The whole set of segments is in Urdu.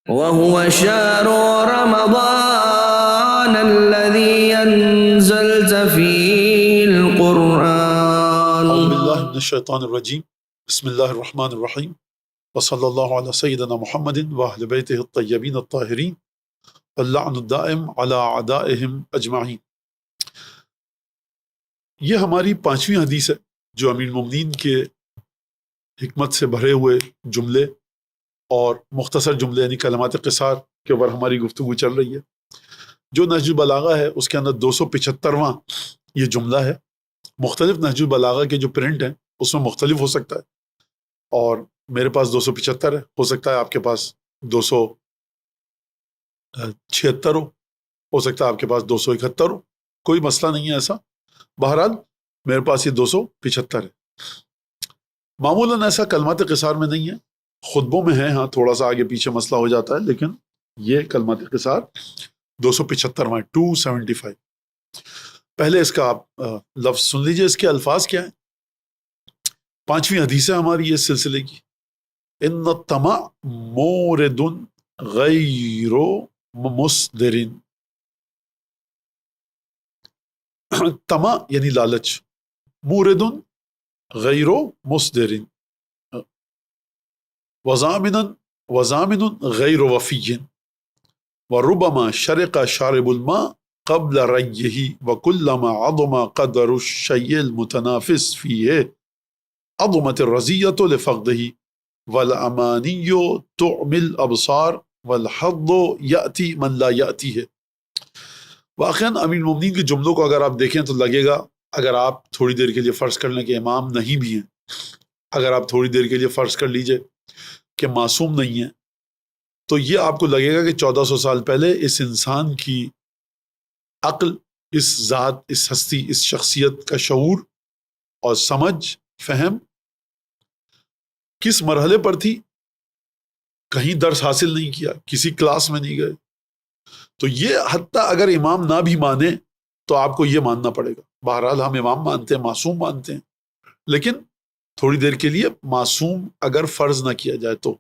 وهو شهر رمضان الذي أنزلت فيه القرآن. اعوذ باللہ من الشیطان الرجیم بسم اللہ الرحمن الرحیم وصلی اللہ علی سیدنا محمد واہل بیتہ الطیبین الطاہرین واللعن الدائم علی اعدائہم اجمعین۔ یہ ہماری 5ویں حدیث ہے جو امیر المومنین کے حکمت سے بھرے ہوئے جملے اور مختصر جملے یعنی کلمات قصار کے اوپر ہماری گفتگو چل رہی ہے۔ جو نہج البلاغہ ہے اس کے اندر 275واں یہ جملہ ہے۔ مختلف نہج البلاغہ کے جو پرنٹ ہیں اس میں مختلف ہو سکتا ہے، اور میرے پاس 275 ہے، ہو سکتا ہے آپ کے پاس 276 ہو سکتا ہے آپ کے پاس 271 ہو، کوئی مسئلہ نہیں ہے ایسا۔ بہرحال میرے پاس یہ 275 ہے۔ معمولاً ایسا کلمات قصار میں نہیں ہے، خطبوں میں ہے، ہاں تھوڑا سا آگے پیچھے مسئلہ ہو جاتا ہے، لیکن یہ کلمات قصار 275 ہے، 275۔ پہلے اس کا آپ لفظ سن لیجئے، اس کے الفاظ کیا ہیں۔ 5ویں حدیث ہے ہماری اس سلسلے کی۔ ان الطمع مورد غیر مصدر۔ طمع یعنی لالچ، مورد غیر مصدر، وضامن غیر وفی، وربما شرق شارب الماء قبل ریہ وکلما عظم قدر الشیء المتنافس فیہ عظمت الرزیۃ لفقدہ والامانی تعمی الابصار والحظ یأتی من لا یأتی ہے۔ واقعاً امیر المومنین کے جملوں کو اگر آپ دیکھیں تو لگے گا، اگر آپ تھوڑی دیر کے لیے فرض کر لیں کہ امام نہیں بھی ہیں، اگر آپ تھوڑی دیر کے لیے فرض کر لیجئے کہ معصوم نہیں ہیں، تو یہ آپ کو لگے گا کہ 1400 سال پہلے اس انسان کی عقل، اس ذات، اس ہستی، اس شخصیت کا شعور اور سمجھ، فہم کس مرحلے پر تھی۔ کہیں درس حاصل نہیں کیا، کسی کلاس میں نہیں گئے، تو یہ حتیٰ اگر امام نہ بھی مانے تو آپ کو یہ ماننا پڑے گا۔ بہرحال ہم امام مانتے ہیں، معصوم مانتے ہیں، لیکن تھوڑی دیر کے لیے معصوم اگر فرض نہ کیا جائے تو۔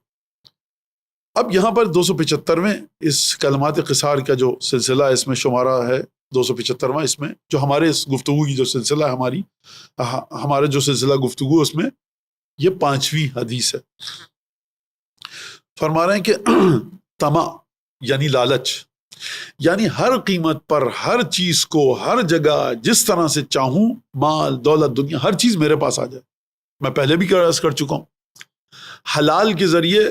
اب یہاں پر 275ویں اس کلمات قصار کا جو سلسلہ اس میں شمارہ ہے، 275واں اس میں جو ہمارے اس گفتگو کی جو سلسلہ ہے، ہمارے جو سلسلہ گفتگو اس میں یہ 5ویں حدیث ہے۔ فرما رہے ہیں کہ طمع یعنی لالچ، یعنی ہر قیمت پر ہر چیز کو ہر جگہ جس طرح سے چاہوں، مال دولت دنیا ہر چیز میرے پاس آ جائے۔ میں پہلے بھی عرض کر چکا ہوں، حلال کے ذریعے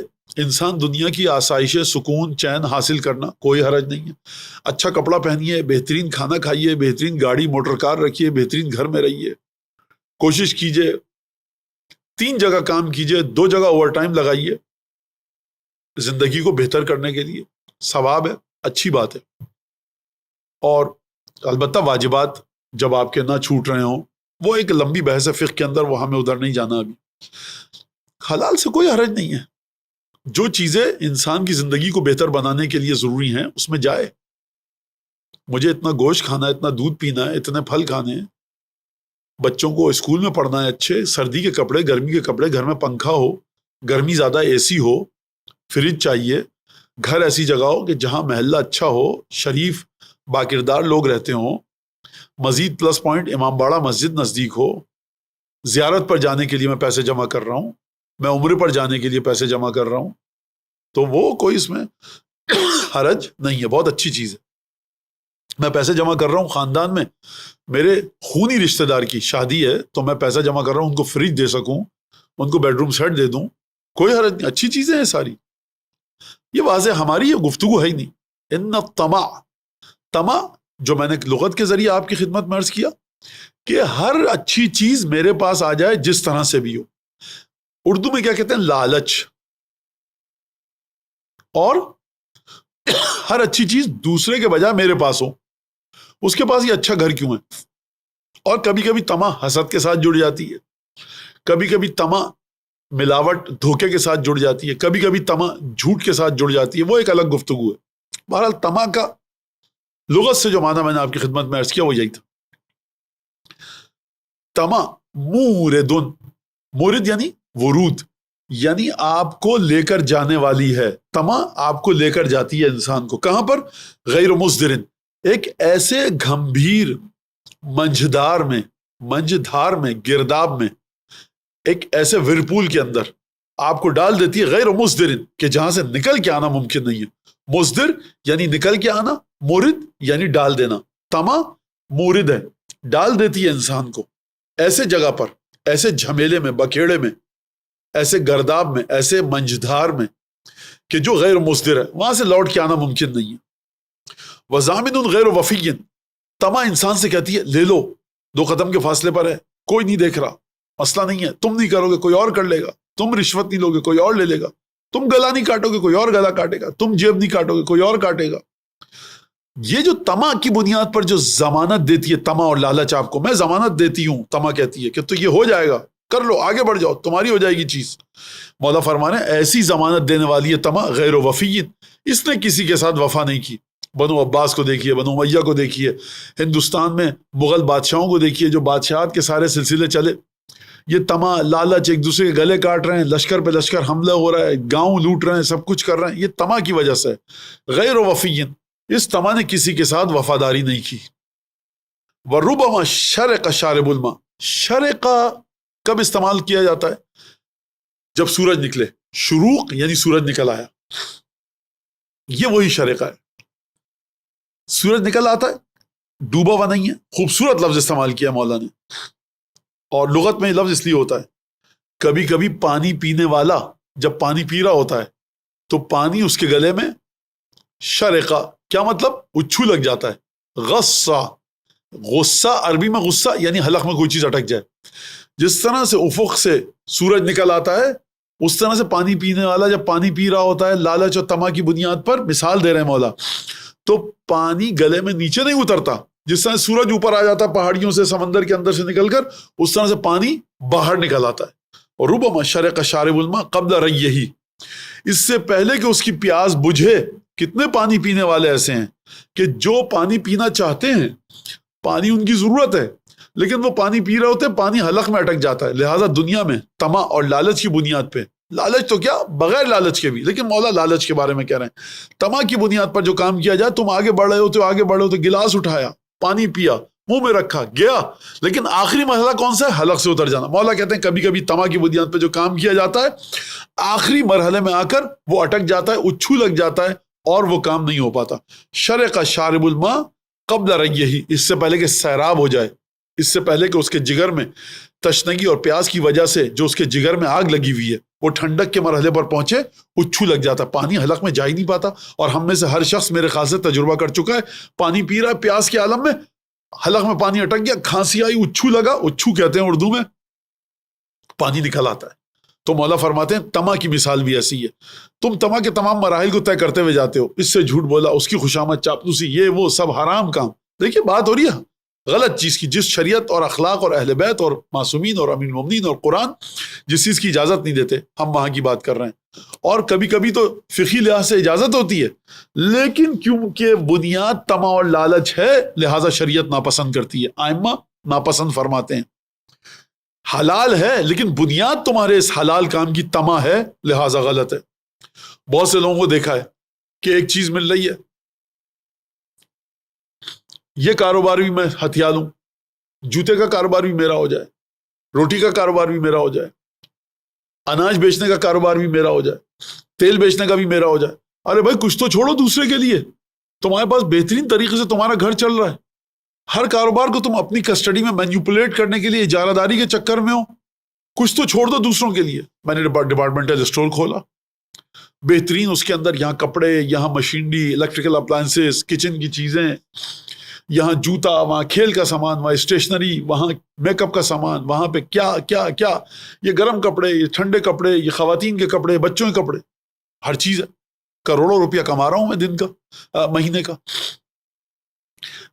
انسان دنیا کی آسائش، سکون، چین حاصل کرنا کوئی حرج نہیں ہے۔ اچھا کپڑا پہنیے، بہترین کھانا کھائیے، بہترین گاڑی موٹر کار رکھیے، بہترین گھر میں رہیے، کوشش کیجئے 3 جگہ کام کیجئے، 2 جگہ اوور ٹائم لگائیے زندگی کو بہتر کرنے کے لیے، ثواب ہے، اچھی بات ہے۔ اور البتہ واجبات جب آپ کے نہ چھوٹ رہے ہوں، وہ ایک لمبی بحث ہے فقہ کے اندر، وہ ہمیں ادھر نہیں جانا ابھی۔ حلال سے کوئی حرج نہیں ہے، جو چیزیں انسان کی زندگی کو بہتر بنانے کے لیے ضروری ہیں اس میں جائے۔ مجھے اتنا گوشت کھانا ہے، اتنا دودھ پینا ہے، اتنے پھل کھانے ہیں، بچوں کو اسکول میں پڑھنا ہے، اچھے سردی کے کپڑے، گرمی کے کپڑے، گھر میں پنکھا ہو، گرمی زیادہ اے سی ہو، فریج چاہیے، گھر ایسی جگہ ہو کہ جہاں محلہ اچھا ہو، شریف باکردار لوگ رہتے ہوں، مزید پلس پوائنٹ امام باڑہ مسجد نزدیک ہو، زیارت پر جانے کے لیے میں پیسے جمع کر رہا ہوں، میں عمرے پر جانے کے لیے پیسے جمع کر رہا ہوں، تو وہ کوئی اس میں حرج نہیں ہے، بہت اچھی چیز ہے۔ میں پیسے جمع کر رہا ہوں، خاندان میں میرے خونی رشتہ دار کی شادی ہے تو میں پیسہ جمع کر رہا ہوں، ان کو فریج دے سکوں، ان کو بیڈ روم سیٹ دے دوں، کوئی حرج نہیں، اچھی چیزیں ہیں ساری۔ یہ واضح ہماری یہ گفتگو ہے ہی نہیں۔ ان الطمع، طمع جو میں نے لغت کے ذریعے آپ کی خدمت میں عرض کیا کہ ہر اچھی چیز میرے پاس آ جائے جس طرح سے بھی ہو۔ اردو میں کیا کہتے ہیں؟ لالچ۔ اور ہر اچھی چیز دوسرے کے بجائے میرے پاس ہو، اس کے پاس یہ اچھا گھر کیوں ہے؟ اور کبھی کبھی طمع حسد کے ساتھ جڑ جاتی ہے، کبھی کبھی طمع ملاوٹ دھوکے کے ساتھ جڑ جاتی ہے، کبھی کبھی طمع جھوٹ کے ساتھ جڑ جاتی ہے، وہ ایک الگ گفتگو ہے۔ بہرحال طمع کا لغت سے جو معنی میں نے آپ کی خدمت میں عرض کیا وہ یہی تھا۔ طمع موردن، مورد یعنی ورود، یعنی آپ کو لے کر جانے والی ہے. تما آپ کو لے کر جاتی ہے انسان کو. کہاں پر؟ غیر مصدرن، ایک ایسے گھمبیر منجھدار میں گرداب میں، ایک ایسے ورپول کے اندر آپ کو ڈال دیتی ہے. غیر مصدرن، کہ جہاں سے نکل کے آنا ممکن نہیں ہے. مصدر یعنی نکل کے آنا، مورد یعنی ڈال دینا. تما مورد ہے، ڈال دیتی ہے انسان کو ایسے جگہ پر، ایسے جھمیلے میں، بکیڑے میں، ایسے گرداب میں، ایسے منجھدار میں کہ جو غیر مصدر ہے، وہاں سے لوٹ کے آنا ممکن نہیں ہے. وضامن غیر وفی، تما انسان سے کہتی ہے لے لو، 2 قدم کے فاصلے پر ہے، کوئی نہیں دیکھ رہا، مسئلہ نہیں ہے، تم نہیں کرو گے کوئی اور کر لے گا، تم رشوت نہیں لو گے کوئی اور لے لے گا، تم گلا نہیں کاٹو گے کوئی اور گلا کاٹے گا، تم جیب نہیں کاٹو گے کوئی اور کاٹے گا. یہ جو تما کی بنیاد پر جو ضمانت دیتی ہے تما اور لالچ، آپ کو میں ضمانت دیتی ہوں، تما کہتی ہے کہ تو یہ ہو جائے گا، کر لو، آگے بڑھ جاؤ، تمہاری ہو جائے گی چیز. مولا فرمانے ایسی ضمانت دینے والی ہے تما غیر وفی، اس نے کسی کے ساتھ وفا نہیں کی. بنو عباس کو دیکھیے، بنو امیہ کو دیکھیے، ہندوستان میں مغل بادشاہوں کو دیکھیے، جو بادشاہات کے سارے سلسلے چلے، یہ تما لالچ، ایک دوسرے کے گلے کاٹ رہے ہیں، لشکر پہ لشکر حملہ ہو رہا ہے، گاؤں لوٹ رہے ہیں، سب کچھ کر رہے ہیں، یہ تما کی وجہ سے. غیر وفی، اس تما نے کسی کے ساتھ وفاداری نہیں کی. وربما شرق شارب الماء، شرق کب استعمال کیا جاتا ہے؟ جب سورج نکلے. شروق یعنی سورج نکل آیا، یہ وہی شرقہ ہے. سورج نکل آتا ہے، ڈوبا ہوا نہیں ہے. خوبصورت لفظ استعمال کیا مولا نے، اور لغت میں یہ لفظ اس لیے ہوتا ہے، کبھی کبھی پانی پینے والا جب پانی پی رہا ہوتا ہے تو پانی اس کے گلے میں شرقہ، کیا مطلب؟ اچھو لگ جاتا ہے. غصہ، غصہ عربی میں غصہ یعنی حلق میں کوئی چیز اٹک جائے. جس طرح سے افق سے سورج نکل آتا ہے، اس طرح سے پانی پینے والا جب پانی پی رہا ہوتا ہے، لالچ اور تما کی بنیاد پر مثال دے رہے ہیں مولا، تو پانی گلے میں نیچے نہیں اترتا. جس طرح سورج اوپر آ جاتا پہاڑیوں سے، سمندر کے اندر سے نکل کر، اس طرح سے پانی باہر نکل آتا ہے. اور ربما شرق شارب الماء قبل ریہ، اس سے پہلے کہ اس کی پیاس بجھے. کتنے پانی پینے والے ایسے ہیں کہ جو پانی پینا چاہتے ہیں، پانی ان کی ضرورت ہے، لیکن وہ پانی پی رہے ہوتے ہیں، پانی حلق میں اٹک جاتا ہے. لہٰذا دنیا میں تما اور لالچ کی بنیاد پہ، لالچ تو کیا بغیر لالچ کے بھی، لیکن مولا لالچ کے بارے میں کہہ رہے ہیں، تما کی بنیاد پر جو کام کیا جائے، تم آگے بڑھ رہے ہوتے ہو، آگے بڑھ رہے ہوتے، گلاس اٹھایا، پانی پیا، منہ میں رکھا، گیا، لیکن آخری مرحلہ کون سا ہے؟ حلق سے اتر جانا. مولا کہتے ہیں کبھی کبھی تما کی بنیاد پہ جو کام کیا جاتا ہے، آخری مرحلے میں آ کر وہ اٹک جاتا ہے، اچھو لگ جاتا ہے، اور وہ کام نہیں ہو پاتا. شرق شارب الماء قبل ریہ، اس سے پہلے کہ سیراب ہو جائے، اس سے پہلے کہ اس کے جگر میں تشنگی اور پیاس کی وجہ سے جو اس کے جگر میں آگ لگی ہوئی ہے، وہ ٹھنڈک کے مرحلے پر پہنچے، اچھو لگ جاتا، پانی حلق میں جا ہی نہیں پاتا. اور ہم میں سے ہر شخص میرے خیال سے تجربہ کر چکا ہے، پانی پی رہا ہے پیاس کے عالم میں، حلق میں پانی اٹک گیا، کھانسی آئی، اچھو لگا، اچھو کہتے ہیں اردو میں، پانی نکل آتا ہے. تو مولا فرماتے ہیں تما کی مثال بھی ایسی ہے. تم تما کے تمام مراحل کو طے کرتے ہوئے جاتے ہو، اس سے جھوٹ بولا، اس کی خوشامد، چاپلوسی، یہ وہ سب حرام کام. دیکھیے بات ہو رہی ہے غلط چیز کی، جس شریعت اور اخلاق اور اہل بیت اور معصومین اور امین المومنین اور قرآن جس چیز کی اجازت نہیں دیتے، ہم وہاں کی بات کر رہے ہیں. اور کبھی کبھی تو فقہی لحاظ سے اجازت ہوتی ہے، لیکن کیونکہ بنیاد تما اور لالچ ہے، لہٰذا شریعت ناپسند کرتی ہے، ائمہ ناپسند فرماتے ہیں. حلال ہے لیکن بنیاد تمہارے اس حلال کام کی تما ہے، لہٰذا غلط ہے. بہت سے لوگوں کو دیکھا ہے کہ ایک چیز مل رہی ہے، یہ کاروبار بھی میں ہتھیا لوں، جوتے کا کاروبار بھی میرا ہو جائے، روٹی کا کاروبار بھی میرا ہو جائے، اناج بیچنے کا کاروبار بھی میرا ہو جائے، تیل بیچنے کا بھی میرا ہو جائے. ارے بھائی کچھ تو چھوڑو دوسرے کے لیے، تمہارے پاس بہترین طریقے سے تمہارا گھر چل رہا ہے، ہر کاروبار کو تم اپنی کسٹڈی میں مینیپولیٹ کرنے کے لیے اجارہ داری کے چکر میں ہو. کچھ تو چھوڑ دو دوسروں کے لیے. میں نے ڈپارٹمنٹل اسٹور کھولا، بہترین، اس کے اندر یہاں کپڑے، یہاں مشینری، الیکٹریکل اپلائنسز، کچن کی چیزیں، یہاں جوتا، وہاں کھیل کا سامان، وہاں اسٹیشنری، وہاں میک اپ کا سامان، وہاں پہ کیا کیا کیا، یہ گرم کپڑے، یہ ٹھنڈے کپڑے، یہ خواتین کے کپڑے، بچوں کے کپڑے، ہر چیز ہے. کروڑوں روپیہ کما رہا ہوں میں دن کا، مہینے کا.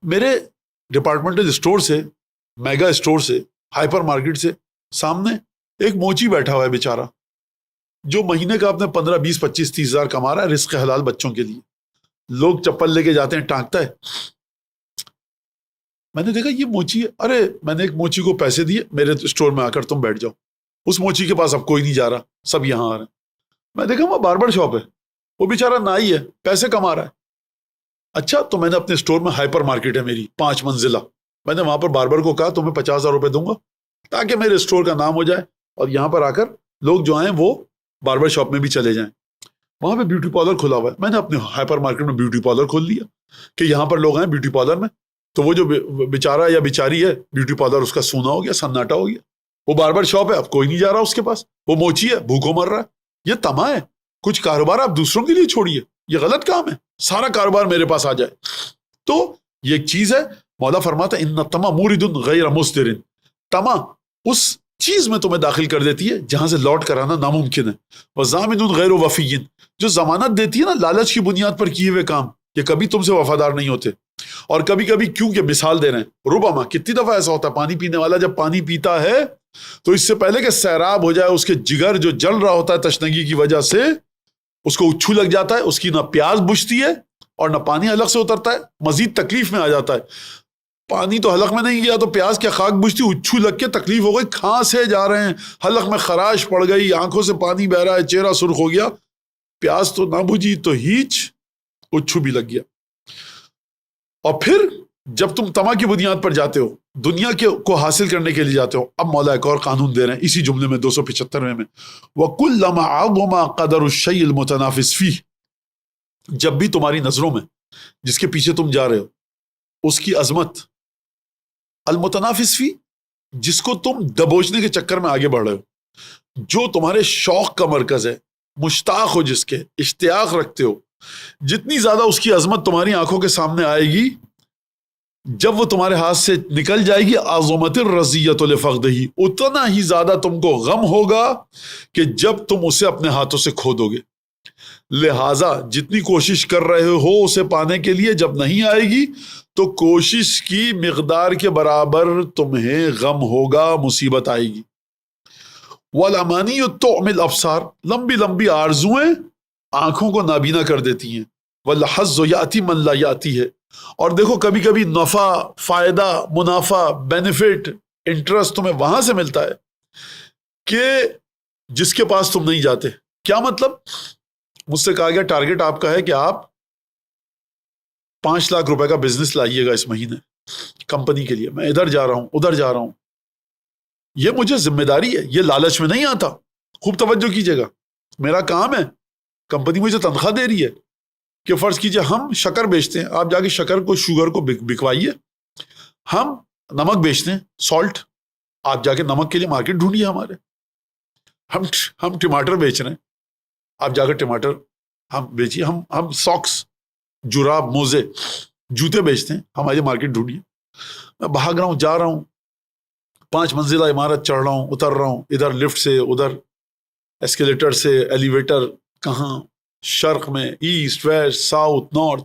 میرے ڈپارٹمنٹل اسٹور سے، میگا اسٹور سے، ہائپر مارکیٹ سے سامنے ایک موچی بیٹھا ہوا ہے بیچارہ، جو مہینے کا اپنے 15 20 25 30 ہزار کما رہا ہے رزق حلال بچوں کے لیے. لوگ چپل لے کے جاتے ہیں، ٹانکتا ہے. میں نے دیکھا یہ موچی ہے، ارے میں نے ایک موچی کو پیسے دیے، میرے اسٹور میں آ کر تم بیٹھ جاؤ. اس موچی کے پاس اب کوئی نہیں جا رہا, سب یہاں آ رہے ہیں. میں دیکھا وہ باربر شاپ ہے, وہ بیچارہ نائی ہے, پیسے کما رہا ہے. اچھا, تو میں نے اپنے اسٹور میں ہائپر مارکیٹ ہے میری 5 منزلہ, میں نے وہاں پر باربر کو کہا تو میں 50,000 روپے دوں گا تاکہ میرے اسٹور کا نام ہو جائے اور یہاں پر آ کر لوگ جو آئیں وہ باربر شاپ میں بھی چلے جائیں. وہاں پہ بیوٹی پارلر کھلا ہوا ہے, میں نے اپنے ہائپر مارکیٹ میں بیوٹی پارلر کھول لیا کہ یہاں پر لوگ آئیں بیوٹی پارلر میں. تو وہ جو بیچارہ یا بیچاری ہے, بیوٹی پارلر اس کا سونا ہو گیا, سناٹا ہو گیا. وہ باربر شاپ ہے, اب کوئی نہیں جا رہا اس کے پاس. وہ موچی ہے, بھوکوں مر رہا ہے. یہ طمع ہے. کچھ کاروبار آپ دوسروں کے لیے چھوڑیے, یہ غلط کام ہے. سارا کاروبار میرے پاس آ جائے. تو یہ ایک چیز ہے. مولا فرماتا ہے ان الطمع مورد غیر مصدر, طمع اس چیز میں تمہیں داخل کر دیتی ہے جہاں سے لوٹ کر آنا ناممکن ہے. وضامن غیر وفی, جو ضمانت دیتی ہے نا لالچ کی بنیاد پر کیے ہوئے کام, یہ کبھی تم سے وفادار نہیں ہوتے. اور کبھی کبھی کیونکہ مثال دے رہے ہیں, ربما کتنی دفعہ ایسا ہوتا ہے, پانی پینے والا جب پانی پیتا ہے تو اس سے پہلے کہ سیراب ہو جائے, اس کے جگر جو جل رہا ہوتا ہے تشنگی کی وجہ سے, اس کو اچھو لگ جاتا ہے, اس کی نہ پیاس بجھتی ہے اور نہ پانی حلق سے اترتا ہے, مزید تکلیف میں آ جاتا ہے. پانی تو حلق میں نہیں گیا تو پیاس کیا خاک بجھتی, اچھو لگ کے تکلیف ہو گئی, کھانسے جا رہے ہیں, حلق میں خراش پڑ گئی, آنکھوں سے پانی بہ رہا ہے, چہرہ سرخ ہو گیا, پیاس تو نہ بجھی تو ہیچ اچھو بھی لگ گیا. اور پھر جب تم طمع کی بنیاد پر جاتے ہو, دنیا کو حاصل کرنے کے لیے جاتے ہو, اب مولا ایک اور قانون دے رہے ہیں اسی جملے میں 275 میں, وَكُلَّمَا عَظُمَ قَدَرُ الشَّيْءِ الْمُتَنَافِسِ فِيهِ, جب بھی تمہاری نظروں میں جس کے پیچھے تم جا رہے ہو اس کی عظمت, المتنافس فی, جس کو تم دبوچنے کے چکر میں آگے بڑھ رہے ہو, جو تمہارے شوق کا مرکز ہے, مشتاق ہو جس کے, اشتیاق رکھتے ہو, جتنی زیادہ اس کی عظمت تمہاری آنکھوں کے سامنے آئے گی, جب وہ تمہارے ہاتھ سے نکل جائے گی, عظمت الرزیۃ لفقدہ, اتنا ہی زیادہ تم کو غم ہوگا کہ جب تم اسے اپنے ہاتھوں سے کھو دو گے. لہٰذا جتنی کوشش کر رہے ہو اسے پانے کے لیے, جب نہیں آئے گی تو کوشش کی مقدار کے برابر تمہیں غم ہوگا, مصیبت آئے گی. والامانی تعمی الابصار, لمبی لمبی آرزویں آنکھوں کو نابینا کر دیتی ہیں. والحظ یاتی من لا یاتی ہے, اور دیکھو کبھی کبھی نفع, فائدہ, منافع, بینیفٹ, انٹرسٹ تمہیں وہاں سے ملتا ہے کہ جس کے پاس تم نہیں جاتے. کیا مطلب؟ مجھ سے کہا گیا ٹارگٹ آپ کا ہے کہ آپ 5 لاکھ روپے کا بزنس لائیے گا اس مہینے کمپنی کے لیے. میں ادھر جا رہا ہوں, ادھر جا رہا ہوں. یہ مجھے ذمہ داری ہے, یہ لالچ میں نہیں آتا. خوب توجہ کیجیے گا, میرا کام ہے, کمپنی مجھے تنخواہ دے رہی ہے کہ فرض کیجیے ہم شکر بیچتے ہیں, آپ جا کے شکر کو, شوگر کو بکوائیے. ہم نمک بیچتے ہیں, سالٹ, آپ جا کے نمک کے لیے مارکیٹ ڈھونڈیے ہمارے. ہم ٹماٹر بیچ رہے ہیں, آپ جا کر ٹماٹر ہم بیچیے. ہم ساکس, جراب, موزے, جوتے بیچتے ہیں, ہماری مارکیٹ ڈھونڈیے. میں بھاگ رہا ہوں, جا رہا ہوں, 5 منزلہ عمارت چڑھ رہا ہوں, اتر رہا ہوں, ادھر لفٹ سے, ادھر ایسکیلیٹر سے, ایلیویٹر, کہاں شرق میں, ایسٹ, ویسٹ, ساؤتھ, نارتھ,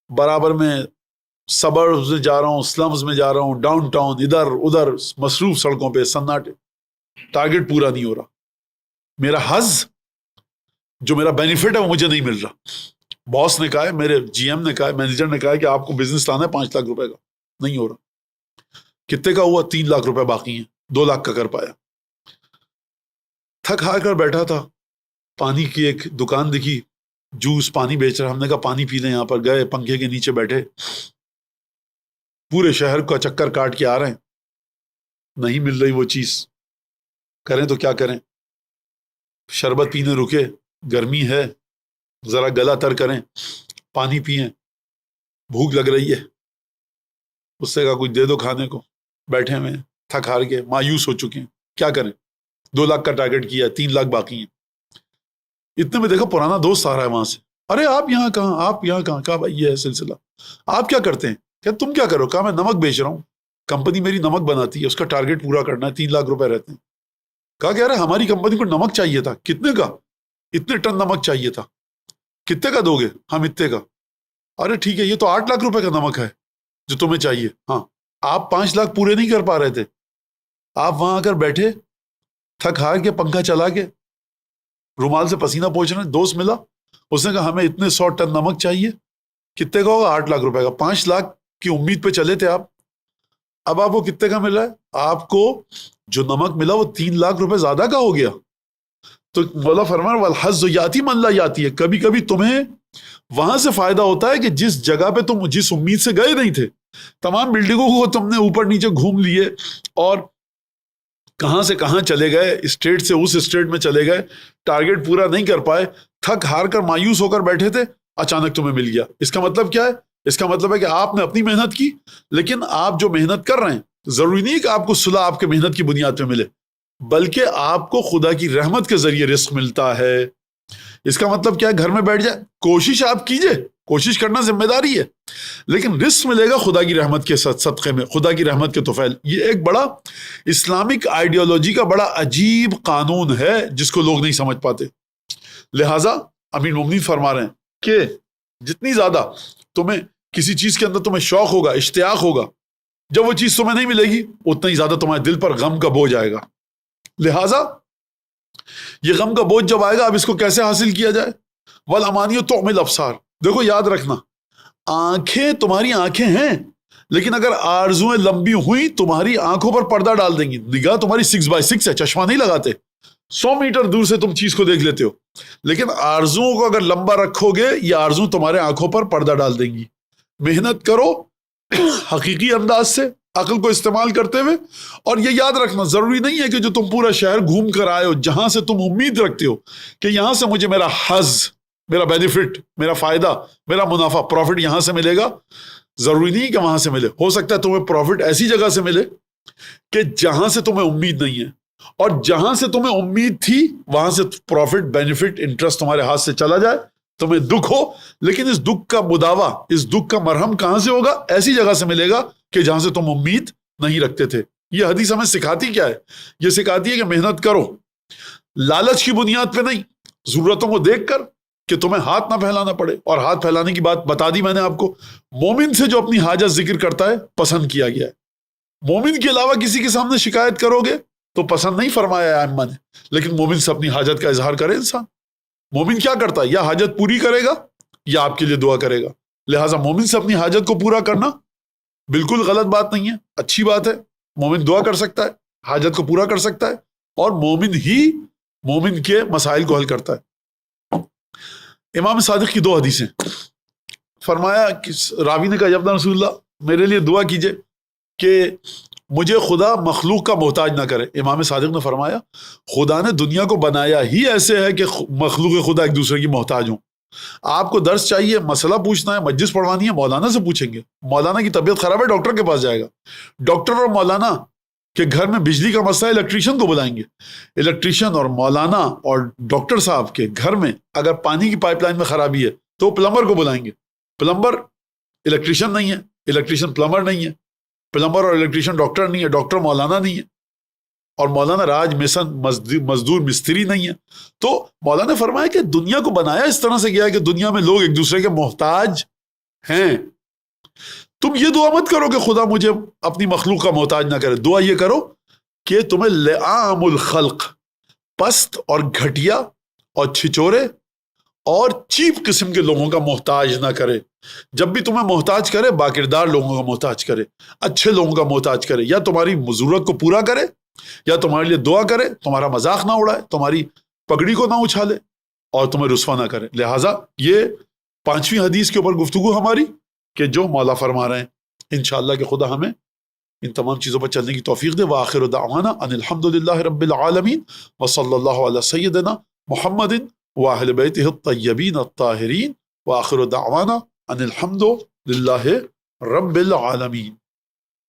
برابر میں سبربز میں جا رہا ہوں, سلمز میں جا رہا ہوں, ڈاؤن ٹاؤن, ادھر ادھر مصروف سڑکوں پہ, سناٹے. ٹارگٹ پورا نہیں ہو رہا. میرا حظ جو میرا بینیفٹ ہے وہ مجھے نہیں مل رہا. باس نے کہا ہے, میرے جی ایم نے کہا ہے, مینیجر نے کہا ہے کہ آپ کو بزنس لانا ہے 5 لاکھ روپے کا, نہیں ہو رہا. کتنے کا ہوا؟ 3 لاکھ روپے باقی ہیں, 2 لاکھ کا کر پایا. تھک ہار کر بیٹھا تھا, پانی کی ایک دکان دکھی, جوس, پانی بیچ رہا. ہم نے کہا پانی پی لیں یہاں پر. گئے, پنکھے کے نیچے بیٹھے, پورے شہر کا چکر کاٹ کے آ رہے ہیں, نہیں مل رہی وہ چیز. کریں تو کیا کریں؟ شربت پینے رکے, گرمی ہے, ذرا گلا تر کریں, پانی پئیں, بھوک لگ رہی ہے. اس سے کہا کچھ دے دو کھانے کو. بیٹھے ہوئے, تھک ہار کے, مایوس ہو چکے ہیں, کیا کریں؟ 2 لاکھ کا ٹارگٹ کیا, 3 لاکھ باقی ہیں. اتنے میں دیکھا پرانا دوست آ رہا ہے وہاں سے. ارے آپ یہاں کہاں, آپ یہاں کہاں؟ کہا بھائی یہ ہے سلسلہ. آپ کیا کرتے ہیں؟ کہ تم کیا کرو؟ کہا میں نمک بیچ رہا ہوں, کمپنی میری نمک بناتی ہے, اس کا ٹارگٹ پورا کرنا ہے, 3 لاکھ روپے رہتے ہیں. کہا کہ ارے ہماری کمپنی کو نمک چاہیے تھا. کتنے کا؟ اتنے ٹن نمک چاہیے تھا. کتنے کا دو گے؟ ہم اتنے کا. ارے ٹھیک ہے, یہ تو 8 لاکھ روپے کا نمک ہے جو تمہیں چاہیے. ہاں, آپ 5 لاکھ پورے نہیں کر پا رہے تھے. آپ وہاں آ کر بیٹھے, تھک ہار کے, پنکھا چلا کے, رومال سے پسینہ پوچھ رہے ہیں. دوست ملا, اس نے کہا ہمیں اتنے 100 ٹن نمک چاہیے. کتنے کا ہوگا؟ 8 لاکھ روپے کا. 5 لاکھ کی امید پہ چلے تھے آپ, اب آپ کو کتنے کا مل رہا ہے؟ آپ کو جو نمک ملا وہ 3 لاکھ روپے زیادہ کا ہو گیا. تو مولا فرمان والحظ یاتی من لا یاتی ہے. کبھی کبھی تمہیں وہاں سے فائدہ ہوتا ہے کہ جس جگہ پہ تم جس امید سے گئے نہیں تھے. تمام بلڈنگوں کو تم نے اوپر نیچے گھوم لیے اور کہاں سے کہاں چلے گئے، اسٹیٹ سے اس اسٹیٹ میں چلے گئے، ٹارگیٹ پورا نہیں کر پائے، تھک ہار کر مایوس ہو کر بیٹھے تھے، اچانک تمہیں مل گیا. اس کا مطلب کیا ہے؟ اس کا مطلب ہے کہ آپ نے اپنی محنت کی، لیکن آپ جو محنت کر رہے ہیں ضروری نہیں کہ آپ کو صلح آپ کے محنت کی بنیاد پہ ملے، بلکہ آپ کو خدا کی رحمت کے ذریعے رزق ملتا ہے. اس کا مطلب کیا ہے؟ گھر میں بیٹھ جائے، کوشش آپ کیجئے، کوشش کرنا ذمہ داری ہے، لیکن رزق ملے گا خدا کی رحمت کے صدقے میں، خدا کی رحمت کے طفیل. یہ ایک بڑا اسلامک آئیڈیالوجی کا بڑا عجیب قانون ہے جس کو لوگ نہیں سمجھ پاتے. لہٰذا امیر المومنین فرما رہے ہیں کہ جتنی زیادہ تمہیں کسی چیز کے اندر تمہیں شوق ہوگا، اشتیاق ہوگا، جب وہ چیز تمہیں نہیں ملے گی اتنا ہی زیادہ تمہارے دل پر غم کا بوجھ آئے گا. لہٰذا یہ غم کا بوجھ جب آئے گا، اب اس کو کیسے حاصل کیا جائے؟ والامانی تعمی الابصار. دیکھو یاد رکھنا، آنکھیں تمہاری آنکھیں ہیں، لیکن اگر آرزویں لمبی ہوئی تمہاری آنکھوں پر پردہ ڈال دیں گی. نگاہ تمہاری 6x6 ہے، چشمہ نہیں لگاتے، 100 میٹر دور سے تم چیز کو دیکھ لیتے ہو، لیکن آرزوؤں کو اگر لمبا رکھو گے یہ آرزو تمہارے آنکھوں پر پردہ ڈال دیں گی. محنت کرو حقیقی انداز سے، عقل کو استعمال کرتے ہوئے. اور یہ یاد رکھنا ضروری نہیں ہے کہ جو تم پورا شہر گھوم کر آئے ہو، جہاں سے تم امید رکھتے ہو کہ یہاں سے مجھے میرا حظ، میرا بینیفٹ، میرا فائدہ، میرا منافع، پروفٹ یہاں سے ملے گا، ضروری نہیں کہ وہاں سے ملے. ہو سکتا ہے تمہیں پروفٹ ایسی جگہ سے ملے کہ جہاں سے تمہیں امید نہیں ہے، اور جہاں سے تمہیں امید تھی وہاں سے پروفٹ، بینیفٹ، انٹرسٹ تمہارے ہاتھ سے چلا جائے، تمہیں دکھ ہو، لیکن اس دکھ کا مداوا، اس دکھ کا مرہم کہاں سے ہوگا؟ ایسی جگہ سے ملے گا کہ جہاں سے تم امید نہیں رکھتے تھے. یہ حدیث ہمیں سکھاتی کیا ہے؟ یہ سکھاتی ہے کہ محنت کرو، لالچ کی بنیاد پہ نہیں، ضرورتوں کو دیکھ کر کہ تمہیں ہاتھ نہ پھیلانا پڑے. اور ہاتھ پھیلانے کی بات بتا دی میں نے آپ کو. مومن سے جو اپنی حاجت ذکر کرتا ہے پسند کیا گیا ہے. مومن کے علاوہ کسی کے سامنے شکایت کرو گے تو پسند نہیں فرمایا ائمہ نے، لیکن مومن سے اپنی حاجت کا اظہار کرے انسان. مومن کیا کرتا ہے؟ یا حاجت پوری کرے گا یا آپ کے لیے دعا کرے گا. لہٰذا مومن سے اپنی حاجت کو پورا کرنا بالکل غلط بات نہیں ہے، اچھی بات ہے. مومن دعا کر سکتا ہے، حاجت کو پورا کر سکتا ہے، اور مومن ہی مومن کے مسائل کو حل کرتا ہے. امام صادق کی 2 حدیثیں. فرمایا کہ راوی نے کہا یا رسول اللہ میرے لیے دعا کیجئے کہ مجھے خدا مخلوق کا محتاج نہ کرے. امام صادق نے فرمایا خدا نے دنیا کو بنایا ہی ایسے ہے کہ مخلوق خدا ایک دوسرے کی محتاج ہوں. آپ کو درس چاہیے، مسئلہ پوچھنا ہے، مجلس پڑھوانی ہے، مولانا سے پوچھیں گے. مولانا کی طبیعت خراب ہے، ڈاکٹر کے پاس جائے گا. ڈاکٹر اور مولانا کے گھر میں بجلی کا مسئلہ ہے، الیکٹریشین کو بلائیں گے. الیکٹریشین اور مولانا اور ڈاکٹر صاحب کے گھر میں اگر پانی کی پائپ لائن میں خرابی ہے تو پلمبر کو بلائیں گے. پلمبر الیکٹریشین نہیں ہے، الیکٹریشین پلمبر نہیں ہے، پلمبر اور الیکٹریشین ڈاکٹر نہیں ہے، ڈاکٹر مولانا نہیں ہے، اور مولانا راج مسن مزدور مستری نہیں ہے. تو مولانا نے فرمایا کہ دنیا کو بنایا اس طرح سے گیا ہے کہ دنیا میں لوگ ایک دوسرے کے محتاج ہیں. تم یہ دعا مت کرو کہ خدا مجھے اپنی مخلوق کا محتاج نہ کرے. دعا یہ کرو کہ تمہیں لعام الخلق، پست اور گھٹیا اور چھچورے اور چیپ قسم کے لوگوں کا محتاج نہ کرے. جب بھی تمہیں محتاج کرے باکردار لوگوں کا محتاج کرے، اچھے لوگوں کا محتاج کرے. یا تمہاری ضرورت کو پورا کرے یا تمہارے لیے دعا کرے، تمہارا مذاق نہ اڑائے، تمہاری پگڑی کو نہ اچھالے اور تمہیں رسوا نہ کرے. لہٰذا یہ 5ویں حدیث کے اوپر گفتگو ہماری کہ جو مولا فرما رہے ہیں انشاءاللہ کہ خدا ہمیں ان تمام چیزوں پر چلنے کی توفیق دے. وآخر دعوانا ان الحمدللہ رب العالمین وصلی اللہ علی سیدنا محمد واہل بیتہ الطیبین الطاہرین. وآخر دعوانا ان الحمدللہ رب العالمین.